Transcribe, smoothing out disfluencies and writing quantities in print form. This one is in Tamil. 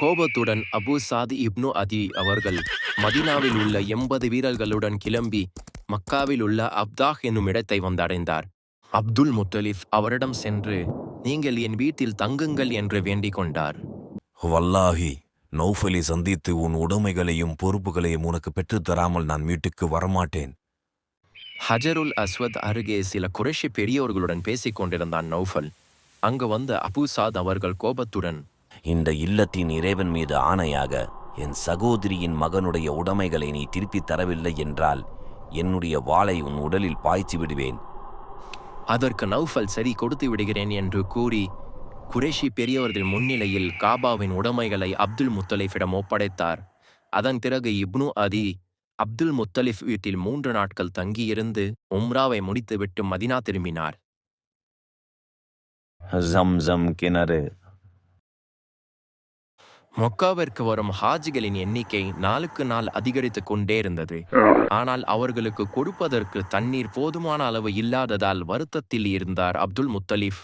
கோபத்துடன் அபு சாத் இப்னு அதி அவர்கள் மதீனாவில் உள்ள 80 வீரர்களுடன் கிளம்பி மக்காவில் உள்ள அப்தாஹ் என்னும் இடத்தை வந்தடைந்தார். அப்துல் முத்தலிஃப் அவரிடம் சென்று, நீங்கள் என் வீட்டில் தங்குங்கள் என்று வேண்டிக் கொண்டார். வல்லாஹி, நௌஃபலை சந்தித்து உன் உடைமைகளையும் பொறுப்புகளையும் உனக்கு பெற்றுத்தராமல் நான் வீட்டுக்கு வரமாட்டேன். ஹஜருல் அஸ்வத் அருகே சில குறைஷி பெரியோர்களுடன் பேசிக் கொண்டிருந்தான் நௌஃபல். அங்கு வந்த அபு சாத் அவர்கள் கோபத்துடன், இந்த இல்லத்தின் இறைவன் மீது ஆணையாக என் சகோதரியின் மகனுடைய உடைமைகளை நீ திருப்பித் தரவில்லை என்றால் என்னுடைய வாளை உன் உடலில் பாய்ச்சி விடுவேன். அதற்கு நௌஃபல் சரி, கொடுத்து விடுகிறேன் என்று கூறி குறைஷி பெரியவர்கள் முன்னிலையில் காபாவின் உடைமைகளை அப்துல் முத்தலிஃபிடம் ஒப்படைத்தார். அதன் பிறகு இப்னு அதி அப்துல் முத்தலிஃப் வீட்டில் 3 நாட்கள் தங்கியிருந்து உம்ராவை முடித்துவிட்டு மதினா திரும்பினார். ஜம்சம் கிணறு. மொக்காவிற்கு வரும் ஹாஜிகளின் எண்ணிக்கை நாளுக்கு நாள் அதிகரித்து கொண்டே இருந்தது. ஆனால் அவர்களுக்கு கொடுப்பதற்கு தண்ணீர் போதுமான அளவு இல்லாததால் வருத்தத்தில் இருந்தார் அப்துல் முத்தலிஃப்.